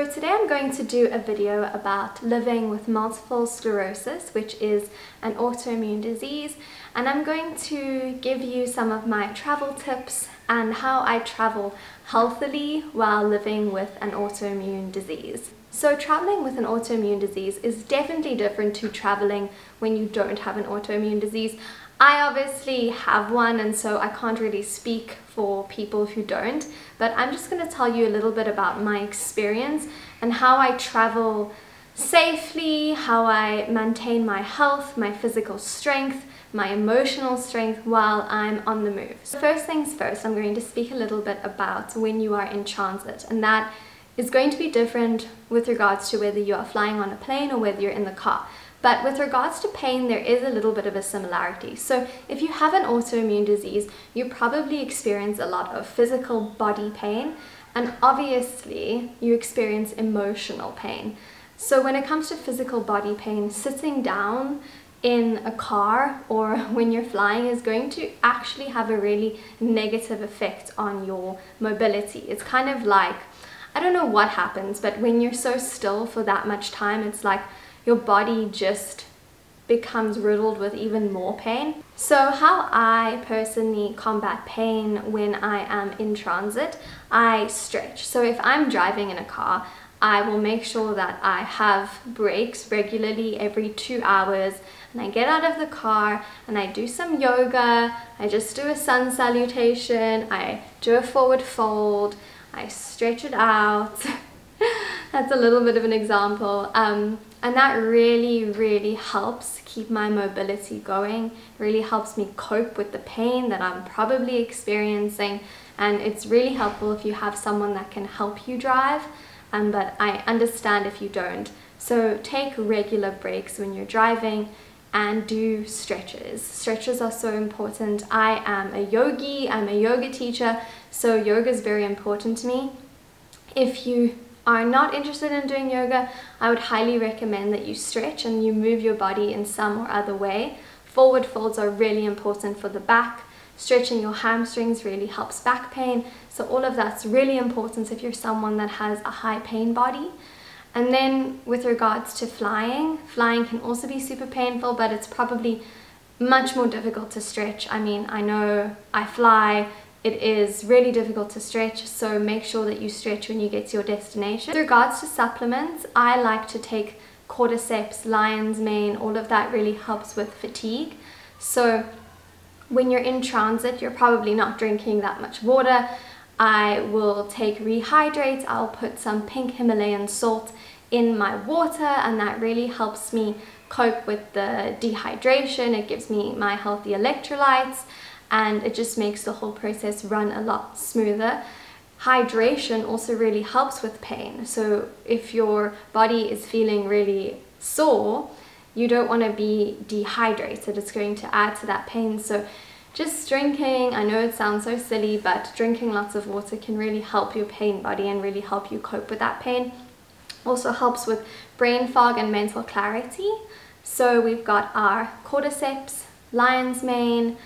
today I'm going to do a video about living with multiple sclerosis, which is an autoimmune disease, and I'm going to give you some of my travel tips and how I travel healthily while living with an autoimmune disease. So traveling with an autoimmune disease is definitely different to traveling when you don't have an autoimmune disease. I obviously have one, and so I can't really speak for people who don't, but I'm just going to tell you a little bit about my experience and how I travel safely, how I maintain my health, my physical strength, my emotional strength while I'm on the move. So first things first, I'm going to speak a little bit about when you are in transit, and that is going to be different with regards to whether you are flying on a plane or whether you're in the car. But with regards to pain, there is a little bit of a similarity. So if you have an autoimmune disease, you probably experience a lot of physical body pain, and obviously you experience emotional pain. So when it comes to physical body pain, sitting down in a car or when you're flying is going to actually have a really negative effect on your mobility. It's kind of like, I don't know what happens, but when you're so still for that much time, it's like your body just becomes riddled with even more pain. So how I personally combat pain when I am in transit, I stretch. So if I'm driving in a car, I will make sure that I have breaks regularly every 2 hours, and I get out of the car and I do some yoga. I just do a sun salutation, I do a forward fold, I stretch it out. That's a little bit of an example. And that really helps keep my mobility going. It really helps me cope with the pain that I'm probably experiencing, and it's really helpful if you have someone that can help you drive, but I understand if you don't. So take regular breaks when you're driving and do stretches. Stretches are so important. I am a yogi, I'm a yoga teacher, so yoga is very important to me. If you are not interested in doing yoga, I would highly recommend that you stretch and you move your body in some or other way. Forward folds are really important for the back. Stretching your hamstrings really helps back pain. So all of that's really important if you're someone that has a high pain body. And then with regards to flying can also be super painful, but it's probably much more difficult to stretch. I mean, I know I fly, it is really difficult to stretch, so make sure that you stretch when you get to your destination. With regards to supplements, I like to take cordyceps, lion's mane, all of that really helps with fatigue. So when you're in transit, you're probably not drinking that much water. I will take Rehydrate, I'll put some pink Himalayan salt in my water, and that really helps me cope with the dehydration. It gives me my healthy electrolytes, and it just makes the whole process run a lot smoother. Hydration also really helps with pain. So if your body is feeling really sore, you don't want to be dehydrated. It's going to add to that pain. So just drinking, I know it sounds so silly, but drinking lots of water can really help your pain body and really help you cope with that pain. Also helps with brain fog and mental clarity. So we've got our cordyceps, lion's mane.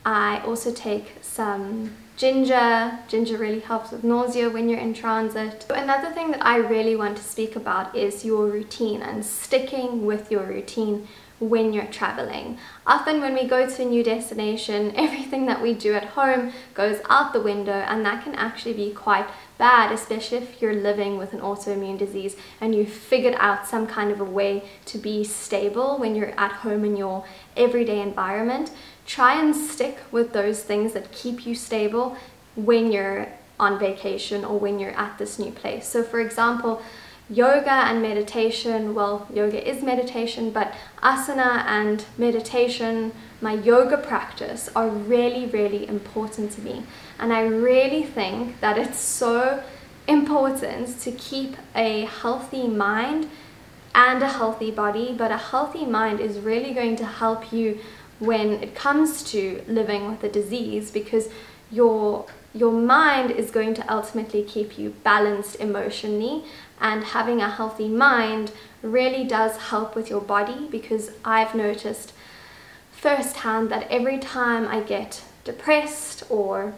I also take some ginger. Ginger really helps with nausea when you're in transit. Another thing that I really want to speak about is your routine and sticking with your routine when you're traveling. Often when we go to a new destination, everything that we do at home goes out the window, and that can actually be quite bad, especially if you're living with an autoimmune disease and you've figured out some kind of a way to be stable when you're at home in your everyday environment. Try and stick with those things that keep you stable when you're on vacation or when you're at this new place. So for example, yoga and meditation, well, yoga is meditation, but asana and meditation, my yoga practice, are really important to me. And I really think that it's so important to keep a healthy mind and a healthy body, but a healthy mind is really going to help you when it comes to living with a disease, because your mind is going to ultimately keep you balanced emotionally, and having a healthy mind really does help with your body, because I've noticed firsthand that every time I get depressed or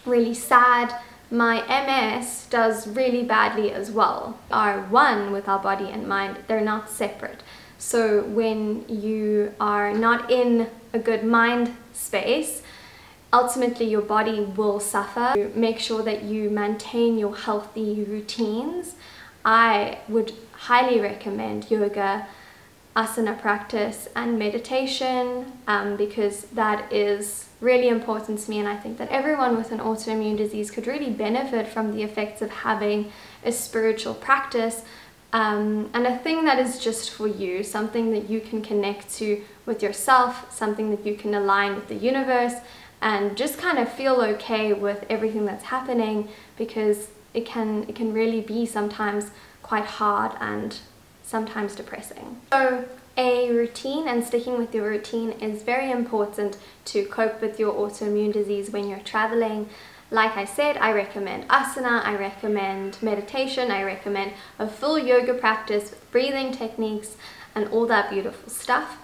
really sad, my MS does really badly as well. We are one with our body and mind, they're not separate. So when you are not in a good mind space, ultimately your body will suffer. Make sure that you maintain your healthy routines. I would highly recommend yoga, asana practice and meditation because that is really important to me, and I think that everyone with an autoimmune disease could really benefit from the effects of having a spiritual practice and a thing that is just for you, something that you can connect to with yourself, something that you can align with the universe and just kind of feel okay with everything that's happening, because it can really be sometimes quite hard and sometimes depressing. So a routine and sticking with your routine is very important to cope with your autoimmune disease when you're traveling. Like I said, I recommend asana, I recommend meditation, I recommend a full yoga practice with breathing techniques and all that beautiful stuff.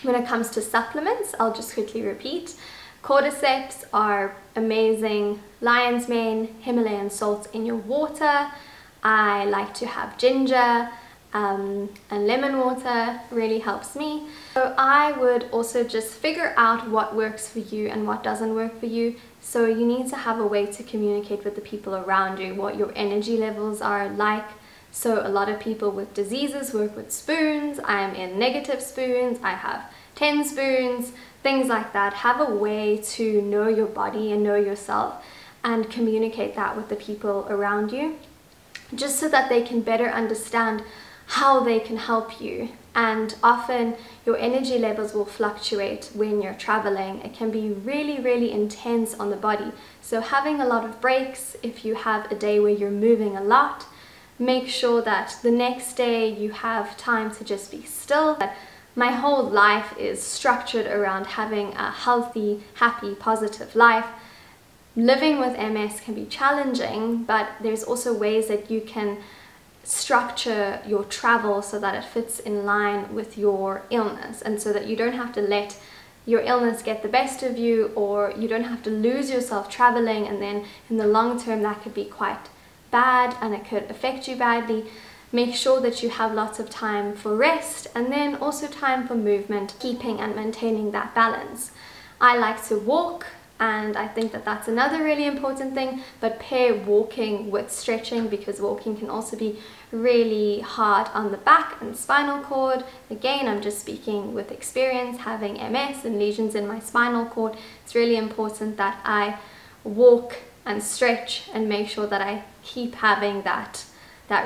When it comes to supplements, I'll just quickly repeat. Cordyceps are amazing. Lion's mane, Himalayan salt in your water. I like to have ginger and lemon water, really helps me. So I would also just figure out what works for you and what doesn't work for you. So you need to have a way to communicate with the people around you, what your energy levels are like. So a lot of people with diseases work with spoons. I am in negative spoons. I have 10 spoons, things like that. Have a way to know your body and know yourself and communicate that with the people around you, just so that they can better understand how they can help you. And often your energy levels will fluctuate when you're traveling. It can be really, really intense on the body. So having a lot of breaks, if you have a day where you're moving a lot, make sure that the next day you have time to just be still. My whole life is structured around having a healthy, happy, positive life. Living with MS can be challenging, but there's also ways that you can structure your travel so that it fits in line with your illness, and so that you don't have to let your illness get the best of you, or you don't have to lose yourself traveling, and then in the long term that could be quite bad and it could affect you badly. Make sure that you have lots of time for rest and then also time for movement, keeping and maintaining that balance. I like to walk, and I think that that's another really important thing, but pair walking with stretching, because walking can also be really hard on the back and spinal cord. Again, I'm just speaking with experience, having MS and lesions in my spinal cord. It's really important that I walk and stretch and make sure that I keep having that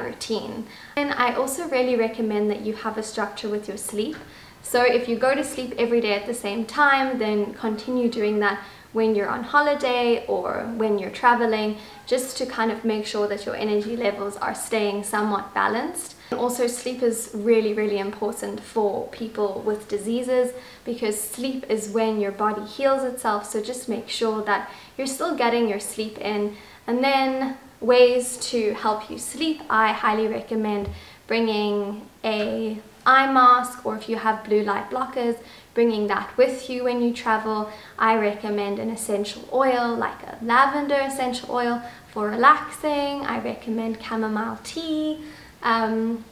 routine. And I also really recommend that you have a structure with your sleep. So if you go to sleep every day at the same time, then continue doing that when you're on holiday or when you're traveling, just to kind of make sure that your energy levels are staying somewhat balanced. And also, sleep is really, really important for people with diseases, because sleep is when your body heals itself. So just make sure that you're still getting your sleep in. And then ways to help you sleep, I highly recommend bringing a eye mask, or if you have blue light blockers, bringing that with you when you travel. I recommend an essential oil like a lavender essential oil for relaxing. I recommend chamomile tea, and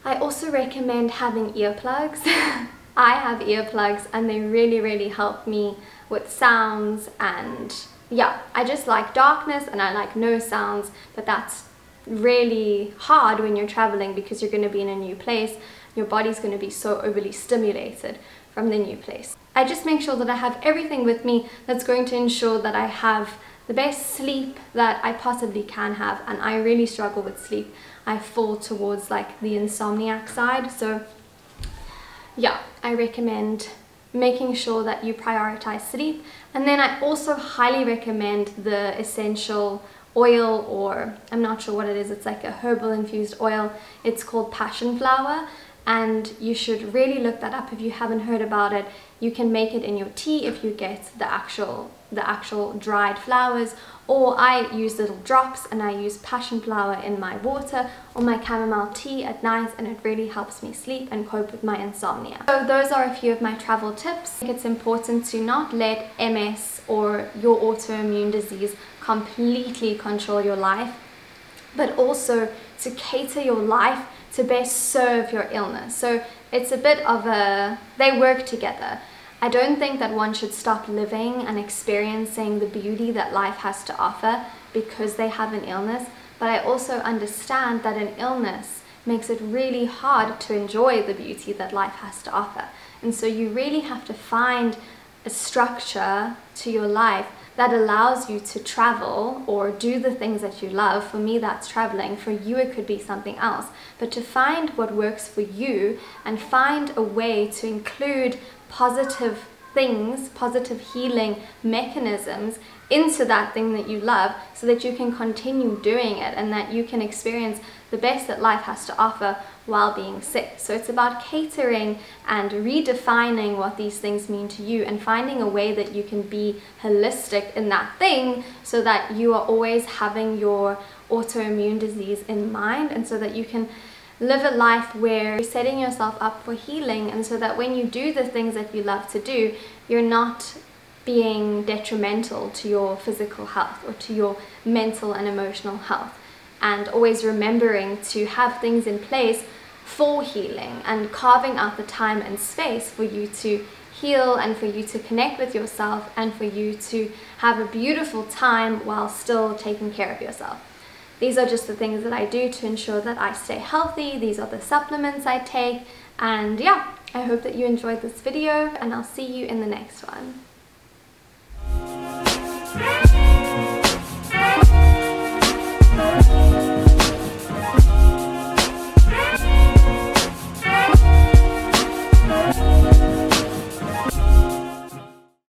I also recommend having earplugs. I have earplugs and they really, really help me with sounds, and yeah, I just like darkness and I like no sounds, but that's really hard when you're traveling because you're going to be in a new place. Your body's going to be so overly stimulated from the new place. I just make sure that I have everything with me that's going to ensure that I have the best sleep that I possibly can have, and I really struggle with sleep. I fall towards like the insomniac side, so yeah, I recommend making sure that you prioritize sleep. And then I also highly recommend the essential oil, or I'm not sure what it is, it's like a herbal infused oil. It's called passion flower, and you should really look that up if you haven't heard about it. You can make it in your tea if you get the actual dried flowers, or I use little drops and I use passion flower in my water or my chamomile tea at night, and it really helps me sleep and cope with my insomnia. So those are a few of my travel tips. I think it's important to not let MS or your autoimmune disease completely control your life, but also to cater your life to best serve your illness. So it's a bit of they work together. I don't think that one should stop living and experiencing the beauty that life has to offer because they have an illness, but I also understand that an illness makes it really hard to enjoy the beauty that life has to offer. And so you really have to find a structure to your life that allows you to travel or do the things that you love. For me, that's traveling. For you, it could be something else. But to find what works for you and find a way to include positive things, positive healing mechanisms into that thing that you love so that you can continue doing it and that you can experience the best that life has to offer while being sick. So it's about catering and redefining what these things mean to you and finding a way that you can be holistic in that thing so that you are always having your autoimmune disease in mind, and so that you can live a life where you're setting yourself up for healing, and so that when you do the things that you love to do, you're not being detrimental to your physical health or to your mental and emotional health. And always remembering to have things in place for healing and carving out the time and space for you to heal and for you to connect with yourself and for you to have a beautiful time while still taking care of yourself. These are just the things that I do to ensure that I stay healthy. These are the supplements I take. And yeah, I hope that you enjoyed this video, and I'll see you in the next one.